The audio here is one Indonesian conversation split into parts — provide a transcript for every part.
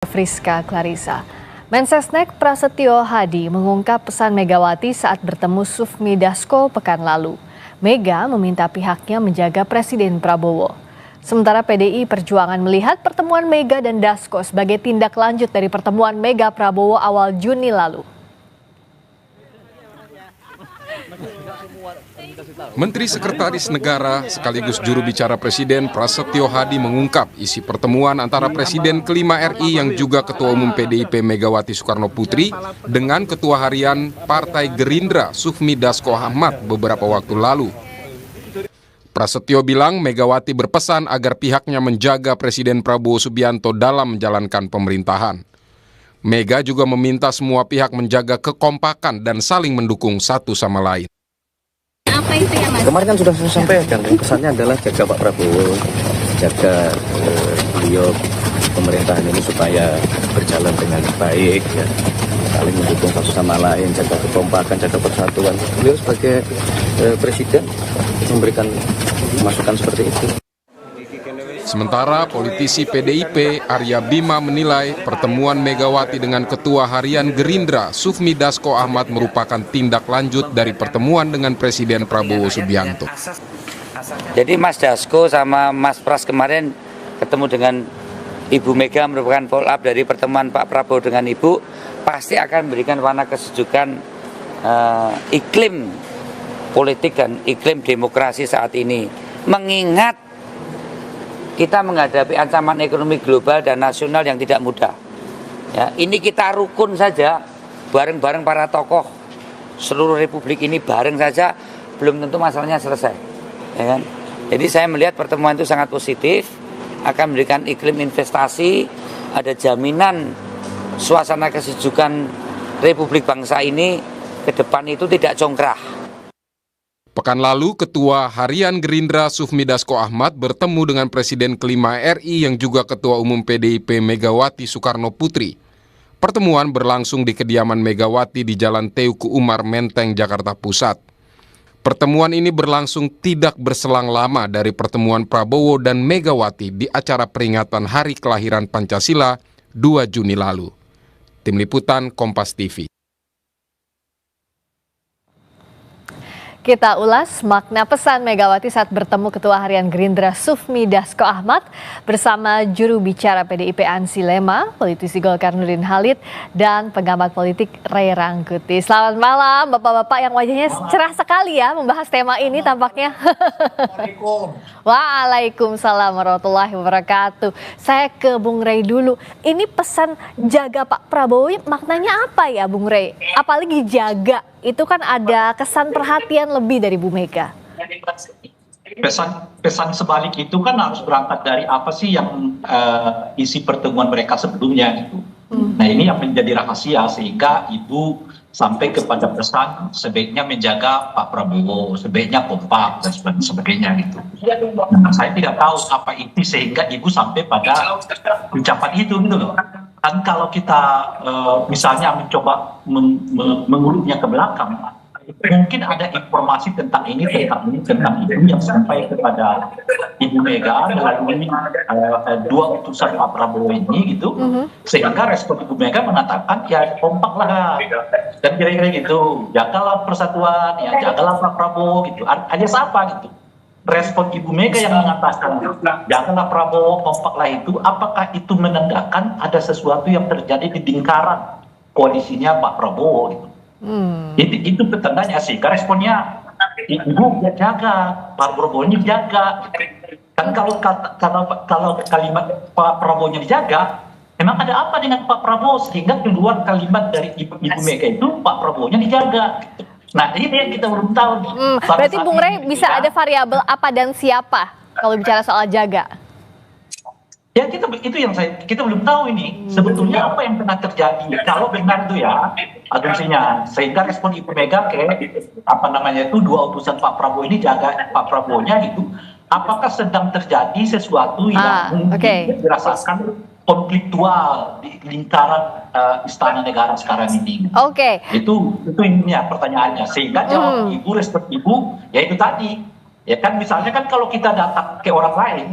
Friska Clarissa. Mensesnek Prasetyo Hadi mengungkap pesan Megawati saat bertemu Sufmi Dasko pekan lalu. Mega meminta pihaknya menjaga Presiden Prabowo. Sementara PDI Perjuangan melihat pertemuan Mega dan Dasko sebagai tindak lanjut dari pertemuan Mega Prabowo awal Juni lalu. Menteri Sekretaris Negara sekaligus juru bicara Presiden Prasetyo Hadi mengungkap isi pertemuan antara Presiden kelima RI yang juga Ketua Umum PDIP Megawati Soekarno Putri dengan Ketua Harian Partai Gerindra Sufmi Dasko Ahmad beberapa waktu lalu. Prasetyo bilang Megawati berpesan agar pihaknya menjaga Presiden Prabowo Subianto dalam menjalankan pemerintahan. Mega juga meminta semua pihak menjaga kekompakan dan saling mendukung satu sama lain. Apa itu ya, Mas? Kemarin kan sudah saya sampaikan, pesannya adalah jaga Pak Prabowo, jaga beliau pemerintahan ini supaya berjalan dengan baik, ya. Saling mendukung satu sama lain, jaga kekompakan, jaga persatuan. Beliau sebagai presiden memberikan masukan seperti itu. Sementara politisi PDIP Arya Bima menilai pertemuan Megawati dengan Ketua Harian Gerindra Sufmi Dasko Ahmad merupakan tindak lanjut dari pertemuan dengan Presiden Prabowo Subianto. Jadi Mas Dasko sama Mas Pras kemarin ketemu dengan Ibu Mega merupakan follow up dari pertemuan Pak Prabowo dengan Ibu, pasti akan memberikan warna kesejukan iklim politik dan iklim demokrasi saat ini. Mengingat kita menghadapi ancaman ekonomi global dan nasional yang tidak mudah. Ya, ini kita rukun saja, bareng-bareng para tokoh seluruh republik ini bareng saja, belum tentu masalahnya selesai. Ya kan? Jadi saya melihat pertemuan itu sangat positif, akan memberikan iklim investasi, ada jaminan suasana kesejukan republik bangsa ini ke depan itu tidak congkrah. Pekan lalu, Ketua Harian Gerindra Sufmi Dasko Ahmad bertemu dengan Presiden kelima RI yang juga Ketua Umum PDIP Megawati Soekarno Putri. Pertemuan berlangsung di kediaman Megawati di Jalan Teuku Umar, Menteng, Jakarta Pusat. Pertemuan ini berlangsung tidak berselang lama dari pertemuan Prabowo dan Megawati di acara peringatan Hari Kelahiran Pancasila 2 Juni lalu. Tim Liputan Kompas TV. Kita ulas makna pesan Megawati saat bertemu Ketua Harian Gerindra Sufmi Dasko Ahmad bersama juru bicara PDIP Ansi Lema, politisi Golkar Nurdin Halid, dan pengamat politik Ray Rangkuti. Selamat malam Bapak-Bapak yang wajahnya cerah sekali ya membahas tema ini tampaknya. Waalaikumsalam warahmatullahi wabarakatuh. Saya ke Bung Ray dulu. Ini pesan jaga Pak Prabowo maknanya apa ya Bung Ray? Apalagi jaga. Itu kan ada kesan perhatian lebih dari Bu Mega. Pesan sebalik itu kan harus berangkat dari apa sih yang isi pertemuan mereka sebelumnya gitu. Nah ini yang menjadi rahasia sehingga Ibu sampai kepada pesan sebaiknya menjaga Pak Prabowo, sebaiknya kompak dan sebagainya gitu. Nah, saya tidak tahu apa itu sehingga Ibu sampai pada ucapan itu gitu loh. Kan kalau kita misalnya mencoba mengurutnya ke belakang, mungkin ada informasi tentang ini, tentang itu yang sampai kepada Ibu Mega melalui dua utusan Pak Prabowo ini gitu, sehingga respon Ibu Mega mengatakan ya kompaklah dan kira-kira gitu, jagalah persatuan, ya jagalah Pak Prabowo gitu, alias apa gitu. Respon Ibu Mega yang mengatakan janganlah Prabowo kompaklah itu, apakah itu menandakan ada sesuatu yang terjadi di lingkaran koalisinya Pak Prabowo gitu. Itu petandanya sehingga responnya Ibu jaga Pak Prabowo nya dijaga. Kan kalau kalimat Pak Prabowo nya dijaga, memang ada apa dengan Pak Prabowo sehingga keluar kalimat dari Ibu Mega itu Pak Prabowo nya dijaga. Nah ini yang kita belum tahu. Berarti Bung Ray bisa ada variabel apa dan siapa kalau bicara soal jaga? Ya itu yang kita belum tahu ini sebetulnya apa yang pernah terjadi kalau benar itu ya asumsinya sehingga respon Ibu Mega ke itu dua utusan Pak Prabowo ini jaga Pak Prabowo-nya gitu, apakah sedang terjadi sesuatu yang mungkin dirasakan konfliktual di lingkaran istana negara sekarang ini. Itu intinya pertanyaannya sehingga jawab Ibu, respon Ibu ya itu tadi ya kan misalnya kan kalau kita datang ke orang lain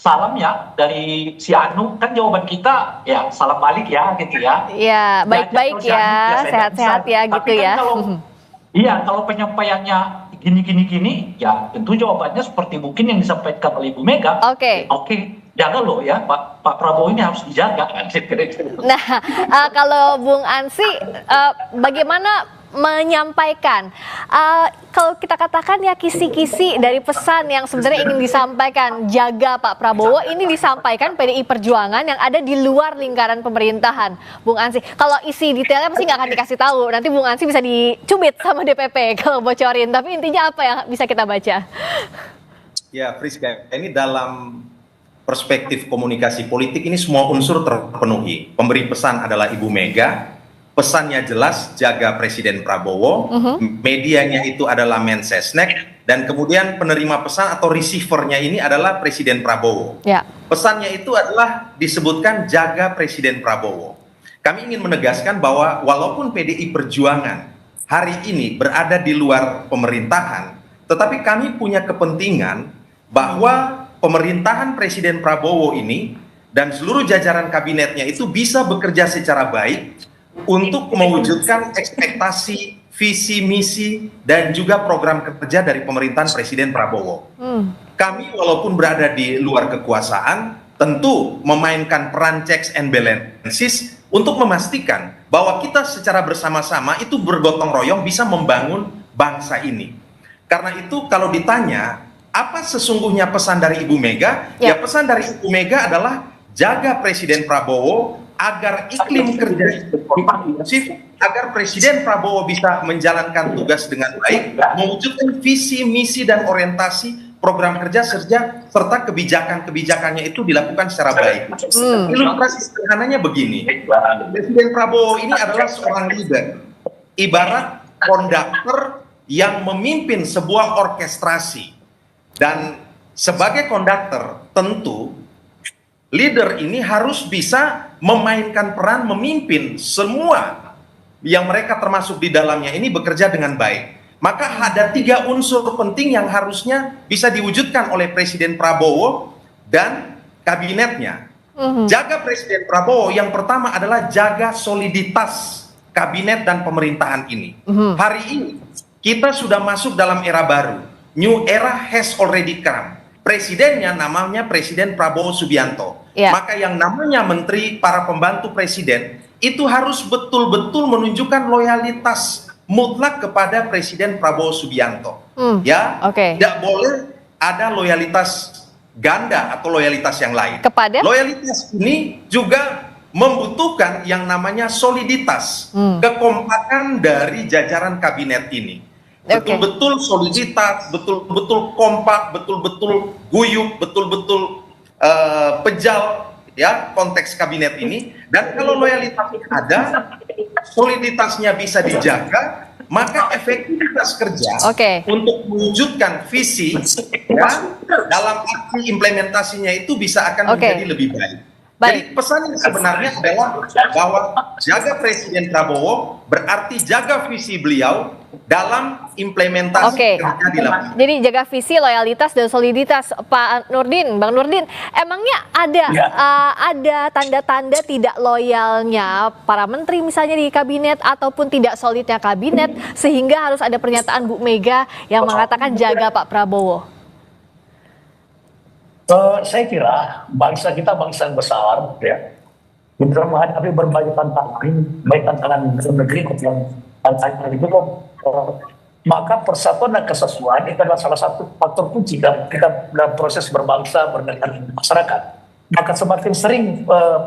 salam ya dari si Anu, kan jawaban kita ya salam balik ya gitu ya. Ya, baik-baik Diajak kalau si Anu, ya, saya sehat-sehat bisa. ya Tapi gitu kan ya. Iya, kalau penyampaiannya gini, ya tentu jawabannya seperti mungkin yang disampaikan oleh Ibu Mega. Oke. Oke, jaga loh ya, Pak Prabowo ini harus dijaga kan. Nah, kalau Bung Ansi, bagaimana menyampaikan? Kalau kita katakan ya kisi-kisi dari pesan yang sebenarnya ingin disampaikan jaga Pak Prabowo ini disampaikan PDI Perjuangan yang ada di luar lingkaran pemerintahan, Bung Ansi. Kalau isi detailnya pasti nggak akan dikasih tahu. Nanti Bung Ansi bisa dicubit sama DPP kalau bocorin. Tapi intinya apa yang bisa kita baca? Ya, Friska, ini dalam perspektif komunikasi politik ini semua unsur terpenuhi. Pemberi pesan adalah Ibu Mega. Pesannya jelas, jaga Presiden Prabowo, medianya itu adalah Mensesnek, dan kemudian penerima pesan atau receivernya ini adalah Presiden Prabowo. Ya. Pesannya itu adalah disebutkan jaga Presiden Prabowo. Kami ingin menegaskan bahwa walaupun PDI Perjuangan hari ini berada di luar pemerintahan, tetapi kami punya kepentingan bahwa pemerintahan Presiden Prabowo ini dan seluruh jajaran kabinetnya itu bisa bekerja secara baik untuk mewujudkan ekspektasi, visi, misi, dan juga program kerja dari pemerintahan Presiden Prabowo. Kami walaupun berada di luar kekuasaan, tentu memainkan peran checks and balances untuk memastikan bahwa kita secara bersama-sama itu bergotong royong bisa membangun bangsa ini. Karena itu kalau ditanya, apa sesungguhnya pesan dari Ibu Mega? Ya, pesan dari Ibu Mega adalah jaga Presiden Prabowo, agar iklim kerja kondusif, agar Presiden Prabowo bisa menjalankan tugas dengan baik, mewujudkan visi, misi, dan orientasi program kerja serta kebijakan-kebijakannya itu dilakukan secara baik. Ilustrasi sederhananya begini, Presiden Prabowo ini adalah seorang leader, ibarat konduktor yang memimpin sebuah orkestrasi, dan sebagai konduktor tentu leader ini harus bisa memainkan peran memimpin semua yang mereka termasuk di dalamnya ini bekerja dengan baik. Maka ada 3 unsur penting yang harusnya bisa diwujudkan oleh Presiden Prabowo dan kabinetnya. Jaga Presiden Prabowo yang pertama adalah jaga soliditas kabinet dan pemerintahan ini. Hari ini kita sudah masuk dalam era baru. New era has already come. Presidennya namanya Presiden Prabowo Subianto. Maka yang namanya menteri, para pembantu presiden itu harus betul-betul menunjukkan loyalitas mutlak kepada Presiden Prabowo Subianto. Tidak boleh ada loyalitas ganda atau loyalitas yang lain. Loyalitas ini juga membutuhkan yang namanya soliditas, kekompakan dari jajaran kabinet ini. Betul-betul soliditas, betul-betul kompak, betul-betul guyup, betul-betul pejal ya konteks kabinet ini. Dan kalau loyalitasnya ada, soliditasnya bisa dijaga, maka efektivitas kerja untuk mewujudkan visi ya, dalam aksi implementasinya itu bisa akan menjadi lebih baik. Jadi pesan yang sebenarnya adalah bahwa jaga Presiden Prabowo berarti jaga visi beliau dalam implementasi kerja di lapangan. Jadi jaga visi, loyalitas, dan soliditas. Pak Nurdin, Bang Nurdin, emangnya ada tanda-tanda tidak loyalnya para menteri misalnya di kabinet ataupun tidak solidnya kabinet sehingga harus ada pernyataan Bu Mega yang mengatakan jaga Pak Prabowo? Saya kira bangsa kita bangsa yang besar, ya. Kita menghadapi berbagai tantangan, baik tantangan dalam negeri maupun tantangan itu, maka persatuan dan kesatuan itu adalah salah satu faktor kunci dalam proses berbangsa, bernegara, masyarakat. Maka semakin sering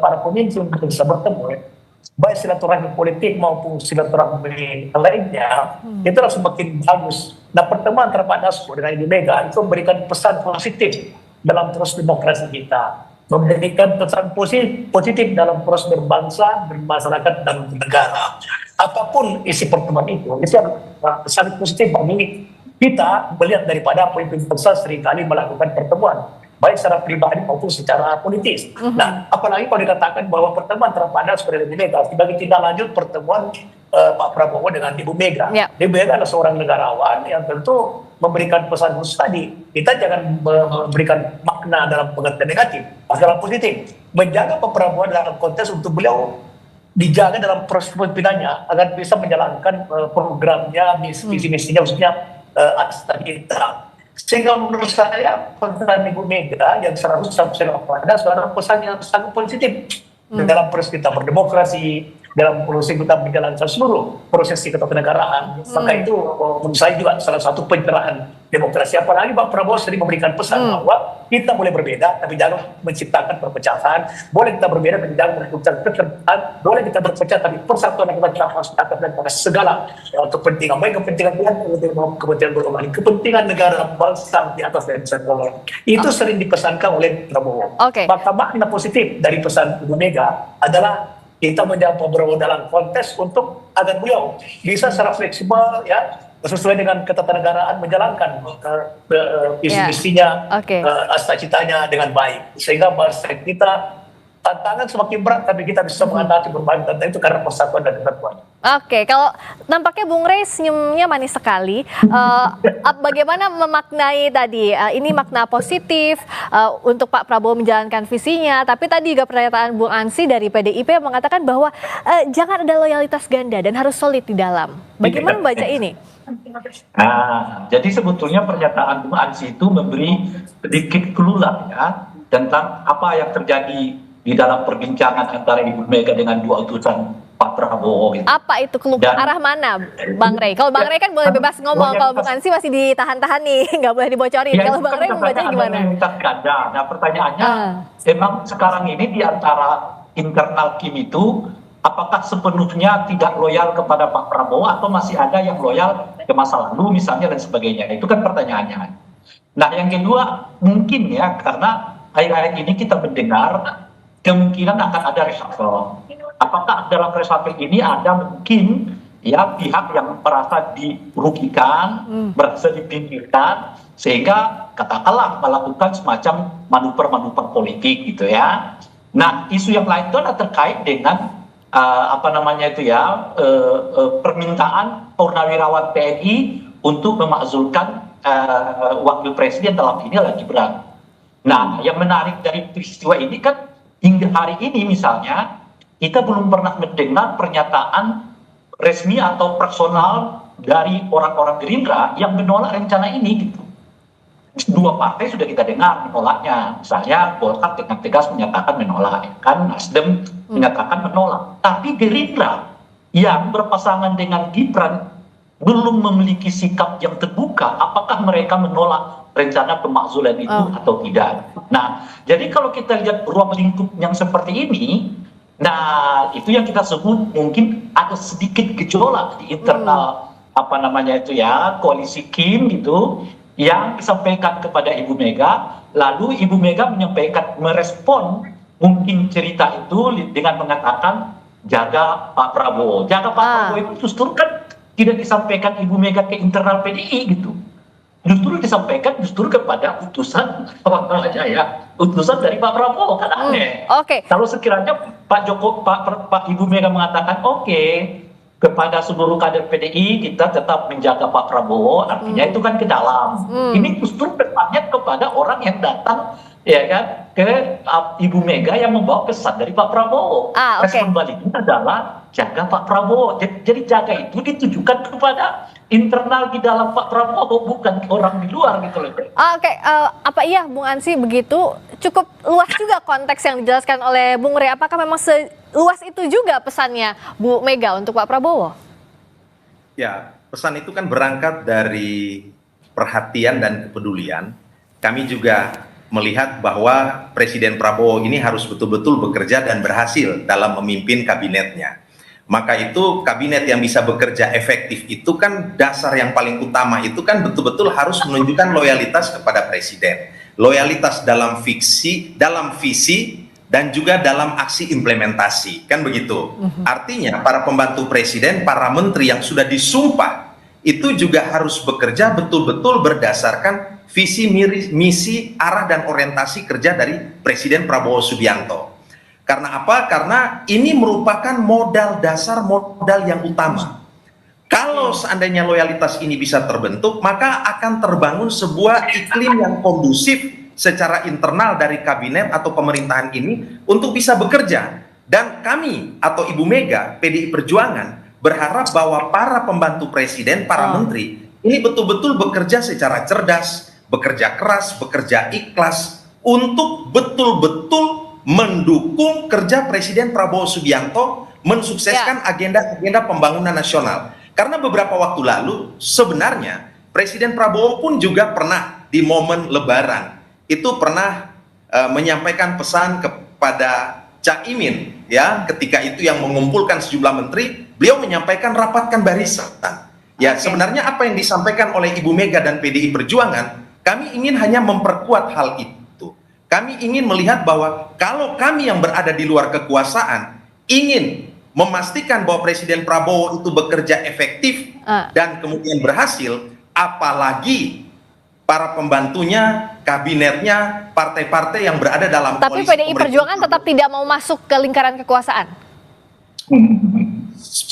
para pemimpin bisa bertemu, baik silaturahmi politik maupun silaturahmi lainnya, itu harus semakin bagus. Nah, pertemuan antara Pak Dasko dengan Ibu Mega itu memberikan pesan positif dalam proses demokrasi kita, memberikan pesan positif dalam proses berbangsa, bermasyarakat, dan bernegara. Apapun isi pertemuan itu pesan positif bagi kita melihat daripada pemimpin bangsa seringkali melakukan pertemuan, baik secara pribadi maupun secara politis. Nah, apalagi kalau dikatakan bahwa pertemuan antara Pak Dasko dan Ibu Mega sebagai tindak lanjut pertemuan Pak Prabowo dengan Ibu Mega. Ya. Ibu Mega adalah seorang negarawan yang tentu memberikan pesan khusus tadi. Kita jangan memberikan makna dalam pengertian negatif, dalam positif. Menjaga Pak Prabowo dalam konteks untuk beliau dijaga dalam proses pemimpinannya agar bisa menjalankan programnya, misi-misinya, khususnya atas kita. Sehingga menurut saya pesan Ibu Mega yang 100% ada seorang pesan yang sangat positif dalam proses kita berdemokrasi, dalam proses kita menjalankan seluruh proses ketatanegaraan. Maka itu menurut saya juga salah satu pencerahan demokrasi. Apalagi Pak Prabowo sering memberikan pesan bahwa kita boleh berbeda tapi jangan menciptakan perpecahan. Boleh kita berbeda tapi jangan menciptakan kekerabatan. Boleh kita berpecah tapi persatuan yang kita harus dan pada segala untuk kepentingan baik kepentingan Tuhan, kepentingan global, kepentingan negara bangsa di atas dan global. Itu sering dipesankan oleh Prabowo. Maka makna positif dari pesan Ibu Mega adalah kita menjawab Pak Prabowo dalam konteks untuk agar beliau bisa secara fleksibel ya sesuai dengan ketatanegaraan menjalankan visi-misinya, cita-citanya dengan baik sehingga bangsa kita tantangan semakin berat tapi kita bisa menghadapi berbagai tantangan itu karena persatuan dan kesatuan. Kalau nampaknya Bung Rey senyumnya manis sekali. Bagaimana memaknai tadi? Ini makna positif untuk Pak Prabowo menjalankan visinya. Tapi tadi juga pernyataan Bung Ansy dari PDIP mengatakan bahwa jangan ada loyalitas ganda dan harus solid di dalam. Bagaimana membaca ini? Jadi sebetulnya pernyataan Bung Ansy itu memberi sedikit clue ya tentang apa yang terjadi di dalam perbincangan antara Ibu Mega dengan dua utusan Pak Prabowo. Apa itu clue? Arah mana, Bang Rey? Kalau Bang Rey kan boleh bebas ngomong, kalau Bung Ansy masih ditahan-tahan nih, nggak boleh dibocorin. Kalau Bang Rey membacanya gimana? Nah pertanyaannya, emang sekarang ini di antara internal Kim itu, apakah sepenuhnya tidak loyal kepada Pak Prabowo atau masih ada yang loyal ke masa lalu misalnya dan sebagainya? Itu kan pertanyaannya. Nah yang kedua, mungkin ya, karena akhir-akhir ini kita mendengar kemungkinan akan ada reshuffle. Apakah dalam reshuffle ini ada mungkin ya pihak yang merasa dirugikan, merasa dipinggirkan, sehingga katakanlah melakukan semacam manuver-manuver politik gitu ya. Nah isu yang lain itu adalah terkait dengan permintaan purnawirawan TNI untuk memakzulkan wakil presiden dalam ini lagi berat. Nah yang menarik dari peristiwa ini kan hingga hari ini misalnya kita belum pernah mendengar pernyataan resmi atau personal dari orang-orang Gerindra yang menolak rencana ini gitu. Dua partai sudah kita dengar menolaknya. Misalnya Golkar dengan tegas menyatakan menolak, kan Nasdem menyatakan menolak. Tapi Gerindra yang berpasangan dengan Gibran belum memiliki sikap yang terbuka. Apakah mereka menolak rencana pemakzulan itu atau tidak? Nah, jadi kalau kita lihat ruang lingkup yang seperti ini, nah itu yang kita sebut mungkin ada sedikit gejolak di internal koalisi Kim gitu, yang disampaikan kepada Ibu Mega, lalu Ibu Mega merespon mungkin cerita itu dengan mengatakan jaga Pak Prabowo. Jaga Pak Prabowo itu justru kan tidak disampaikan Ibu Mega ke internal PDI gitu. Justru disampaikan kepada utusan dari Pak Prabowo, kan aneh. Kalau sekiranya Pak Ibu Mega mengatakan kepada seluruh kader PDI kita tetap menjaga Pak Prabowo, artinya itu kan ke dalam. Ini justru bertanya kepada orang yang datang ya kan ke Ibu Mega yang membawa pesan dari Pak Prabowo. Respon baliknya adalah jaga Pak Prabowo. Jadi jaga itu ditujukan kepada internal di dalam Pak Prabowo, bukan orang di luar gitu loh. Apa iya Bung Ansy begitu? Cukup luas juga konteks yang dijelaskan oleh Bung Rey. Apakah memang seluas itu juga pesannya Bu Mega untuk Pak Prabowo? Ya, pesan itu kan berangkat dari perhatian dan kepedulian. Kami juga melihat bahwa Presiden Prabowo ini harus betul-betul bekerja dan berhasil dalam memimpin kabinetnya. Maka itu kabinet yang bisa bekerja efektif itu kan dasar yang paling utama itu kan betul-betul harus menunjukkan loyalitas kepada presiden. Loyalitas dalam visi dan juga dalam aksi implementasi, kan begitu. Artinya para pembantu presiden, para menteri yang sudah disumpah itu juga harus bekerja betul-betul berdasarkan visi, misi, arah dan orientasi kerja dari Presiden Prabowo Subianto. Karena apa? Karena ini merupakan modal dasar, modal yang utama. Kalau seandainya loyalitas ini bisa terbentuk, maka akan terbangun sebuah iklim yang kondusif secara internal dari kabinet atau pemerintahan ini untuk bisa bekerja. Dan kami atau Ibu Mega, PDI Perjuangan, berharap bahwa para pembantu presiden, para menteri, ini betul-betul bekerja secara cerdas, bekerja keras, bekerja ikhlas, untuk betul-betul mendukung kerja Presiden Prabowo Subianto mensukseskan agenda-agenda pembangunan nasional. Karena beberapa waktu lalu sebenarnya Presiden Prabowo pun juga pernah di momen Lebaran itu pernah menyampaikan pesan kepada Caimin, ya, ketika itu yang mengumpulkan sejumlah menteri, beliau menyampaikan rapatkan barisan. Ya, sebenarnya apa yang disampaikan oleh Ibu Mega dan PDI Perjuangan, kami ingin hanya memperkuat hal itu. Kami ingin melihat bahwa kalau kami yang berada di luar kekuasaan ingin memastikan bahwa Presiden Prabowo itu bekerja efektif dan kemudian berhasil, apalagi para pembantunya, kabinetnya, partai-partai yang berada dalam Tapi PDI Perjuangan tetap tidak mau masuk ke lingkaran kekuasaan.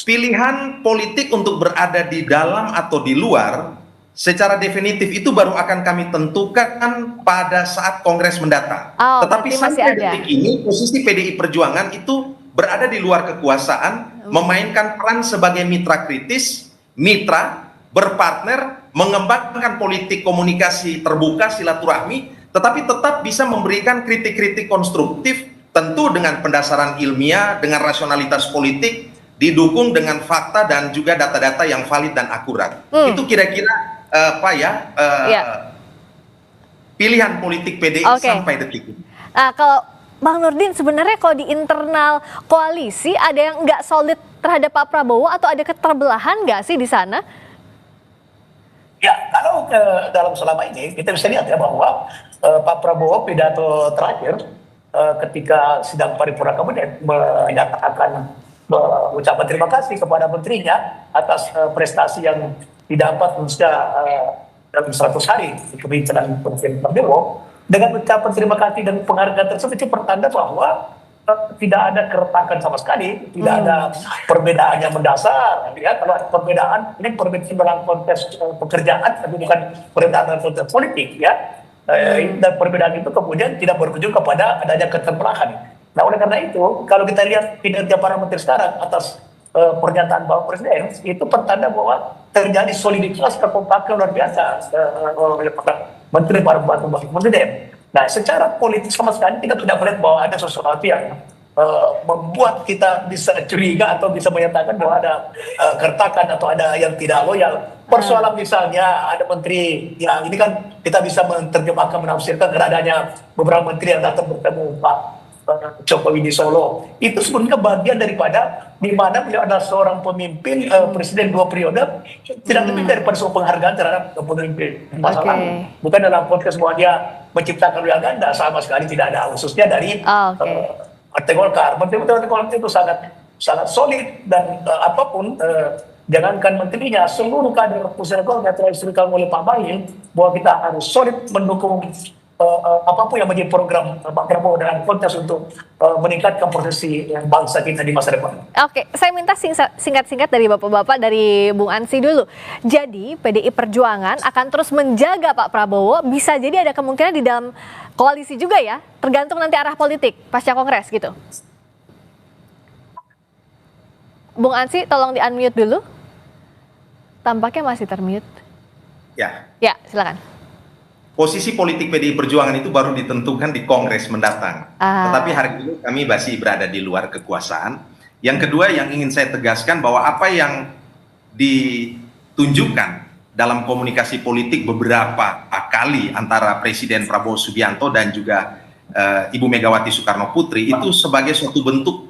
Pilihan politik untuk berada di dalam atau di luar secara definitif itu baru akan kami tentukan pada saat Kongres mendatang. Tetapi sampai detik ini posisi PDI Perjuangan itu berada di luar kekuasaan, memainkan peran sebagai mitra kritis, mitra, berpartner, mengembangkan politik komunikasi terbuka, silaturahmi, tetapi tetap bisa memberikan kritik-kritik konstruktif, tentu dengan pendasaran ilmiah, dengan rasionalitas politik, didukung dengan fakta dan juga data-data yang valid dan akurat. Itu kira-kira pilihan politik PDI sampai detik ini. Kalau Bang Nurdin, sebenarnya kalau di internal koalisi ada yang nggak solid terhadap Pak Prabowo atau ada keterbelahan nggak sih di sana? Ya, kalau dalam selama ini kita bisa lihat ya bahwa Pak Prabowo pidato terakhir ketika sidang paripurna kabinet menyatakan mengucapkan terima kasih kepada menterinya atas prestasi yang didapat dalam 100 hari kepemimpinan Presiden Prabowo. Dengan ucapan terima kasih dan penghargaan tersebut itu pertanda bahwa tidak ada keretakan sama sekali, tidak ada perbedaan yang mendasar. Ya, kalau perbedaan ini perbedaan dalam konteks pekerjaan, tapi bukan perbedaan dalam konteks politik. Ya, dan perbedaan itu kemudian tidak berujung kepada adanya keterbelahan. Nah, oleh karena itu, kalau kita lihat kinerja para menteri sekarang atas pernyataan Bapak Presiden, itu pertanda bahwa terjadi soliditas kekompakan luar biasa oleh menteri para pembantu Presiden. Nah, secara politik sama sekali kita tidak melihat bahwa ada sesuatu yang membuat kita bisa curiga atau bisa menyatakan bahwa ada keretakan atau ada yang tidak loyal. Persoalan misalnya ada menteri, ya ini kan kita bisa menerjemahkan, menafsirkan karena adanya beberapa menteri yang datang bertemu Pak Jokowi di Solo. Itu sebenarnya bagian daripada di mana beliau adalah seorang pemimpin presiden 2 periode, tidak lebih daripada sebuah penghargaan terhadap pemimpin masa lalu. Bukan dalam konteks bahwa dia menciptakan wilayah ganda, sama sekali tidak ada, khususnya dari Partai Golkar. Partai Golkar itu sangat solid dan apapun jangankan menterinya, seluruh kader pusat Golkar telah diserahkan oleh Pak Bahlil bahwa kita harus solid mendukung apapun yang menjadi program Pak Prabowo dalam konteks untuk meningkatkan posisi bangsa kita di masa depan. Oke, saya minta singkat-singkat dari Bapak-Bapak, dari Bung Ansi dulu. Jadi PDI Perjuangan akan terus menjaga Pak Prabowo, bisa jadi ada kemungkinan di dalam koalisi juga ya, tergantung nanti arah politik pasca Kongres gitu. Bung Ansi, tolong di-unmute dulu. Tampaknya masih termute. Ya. Ya, silakan. Posisi politik PDI Perjuangan itu baru ditentukan di Kongres mendatang. Tetapi hari ini kami masih berada di luar kekuasaan. Yang kedua yang ingin saya tegaskan bahwa apa yang ditunjukkan dalam komunikasi politik beberapa kali antara Presiden Prabowo Subianto dan juga Ibu Megawati Soekarno Putri itu sebagai suatu bentuk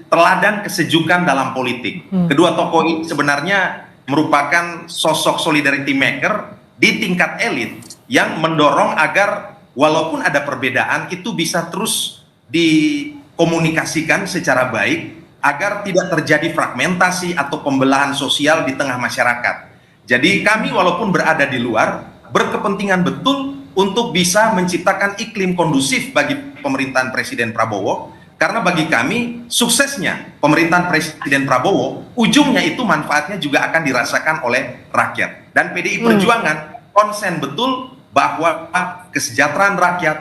teladan kesejukan dalam politik. Kedua tokoh ini sebenarnya merupakan sosok solidarity maker di tingkat elit yang mendorong agar walaupun ada perbedaan itu bisa terus dikomunikasikan secara baik agar tidak terjadi fragmentasi atau pembelahan sosial di tengah masyarakat. Jadi kami walaupun berada di luar berkepentingan betul untuk bisa menciptakan iklim kondusif bagi pemerintahan Presiden Prabowo, Karena bagi kami suksesnya pemerintahan Presiden Prabowo ujungnya itu manfaatnya juga akan dirasakan oleh rakyat. Dan PDI Perjuangan konsen betul bahwa kesejahteraan rakyat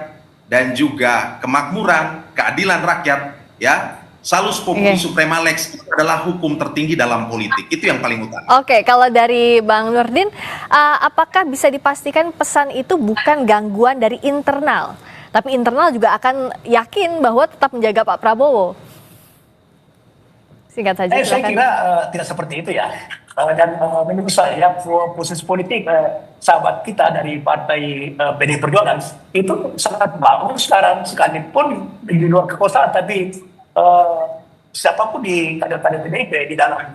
dan juga kemakmuran, keadilan rakyat, ya, salus populi suprema lex itu adalah hukum tertinggi dalam politik. Itu yang paling utama. Oke, kalau dari Bang Nurdin, apakah bisa dipastikan pesan itu bukan gangguan dari internal? Tapi internal juga akan yakin bahwa tetap menjaga Pak Prabowo. Singkat saja. Saya kira tidak seperti itu ya. Dan menurut saya posisi politik sahabat kita dari partai PDI Perjuangan itu sangat bagus sekarang, sekalipun di luar kekuasaan. Tapi siapapun di kader-kader PDIP di dalam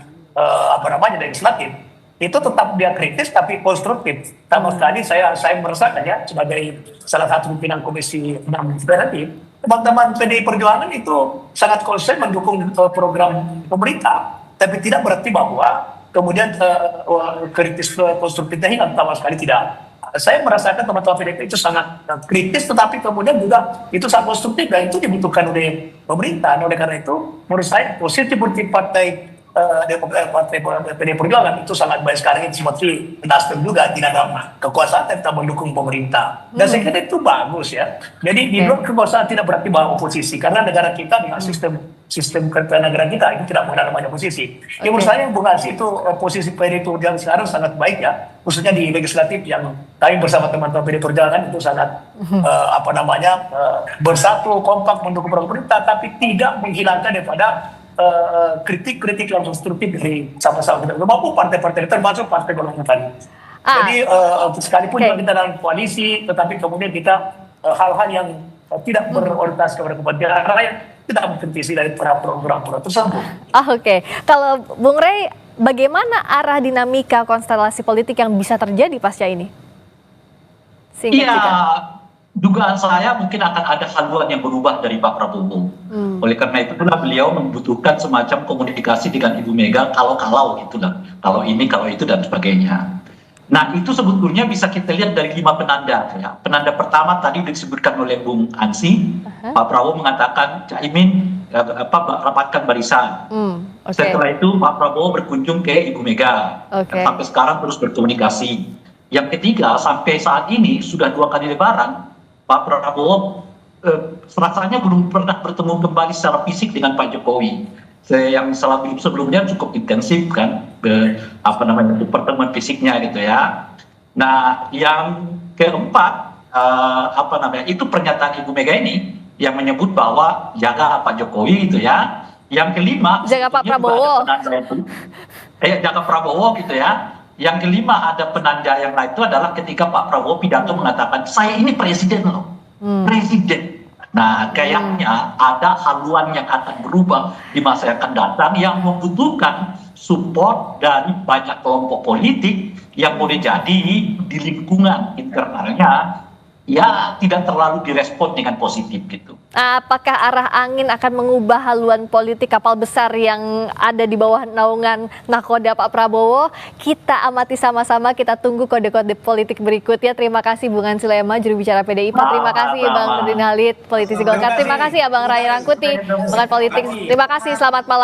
legislatif itu tetap dia kritis tapi konstruktif. Sama sekali saya merasakan ya sebagai salah satu pimpinan Komisi 6 DPR RI, teman-teman PDI Perjuangan itu sangat konsen mendukung program pemerintah, tapi tidak berarti bahwa kemudian kritis konstruktifnya hilang, sama sekali tidak. Saya merasakan teman-teman PDIP itu sangat kritis, tetapi kemudian juga itu sangat konstruktif dan itu dibutuhkan oleh pemerintah. Oleh karena itu, menurut saya positif politik partai PDI Perjuangan itu sangat baik sekarang. Ini seperti Nasdem juga tidak ada kekuasaan tetap mendukung pemerintah. Dan saya kira itu bagus ya. Jadi di luar kekuasaan tidak berarti bahwa oposisi, karena negara kita dengan sistem negara kita itu tidak mengenal namanya oposisi. Ya, menurut saya Bung Ansy itu posisi PDI Perjuangan sekarang sangat baik ya, khususnya di legislatif yang kami bersama teman-teman PDI Perjuangan itu sangat bersatu kompak mendukung pemerintah, tapi tidak menghilangkan daripada kritik-kritik yang konstruktif dari sama-sama kita maupun partai-partai termasuk partai golongan tadi. Jadi sekalipun kita dalam koalisi, tetapi kemudian kita hal-hal yang tidak berorientasi kepada kepentingan rakyat tidak mengkritisi dari program tersebut. Oke. Kalau Bung Rey, bagaimana arah dinamika konstelasi politik yang bisa terjadi pasca ini? Dugaan saya mungkin akan ada haluan yang berubah dari Pak Prabowo. Oleh karena itu beliau membutuhkan semacam komunikasi dengan Ibu Mega kalau itulah, kalau ini, kalau itu dan sebagainya. Nah, itu sebetulnya bisa kita lihat dari 5 penanda ya. Penanda pertama tadi disebutkan oleh Bung Ansy, Pak Prabowo mengatakan Caimin rapatkan barisan. Setelah itu Pak Prabowo berkunjung ke Ibu Mega. Sampai sekarang terus berkomunikasi. Yang ketiga, sampai saat ini sudah 2 kali lebaran, Pak Prabowo rasanya belum pernah bertemu kembali secara fisik dengan Pak Jokowi. Yang sebelumnya cukup intensif kan, pertemuan fisiknya gitu ya. Nah, yang keempat, itu pernyataan Ibu Mega ini yang menyebut bahwa jaga Pak Jokowi gitu ya. Yang kelima, jaga Pak Prabowo. Jaga Prabowo gitu ya. Yang kelima ada penanda yang lain itu adalah ketika Pak Prabowo pidato mengatakan saya ini presiden loh, presiden. Nah, kayaknya ada haluan yang akan berubah di masa yang akan datang yang membutuhkan support dari banyak kelompok politik yang boleh jadi di lingkungan internalnya ya tidak terlalu direspon dengan positif gitu. Apakah arah angin akan mengubah haluan politik kapal besar yang ada di bawah naungan nakoda Pak Prabowo? Kita amati sama-sama, kita tunggu kode-kode politik berikutnya. Terima kasih Bung Ansy Lema, juru bicara PDIP. Terima kasih Bang Nurdin Halid, politisi Golkar. Terima kasih Abang Ray Rangkuti, pengamat politik. Terima kasih, selamat malam.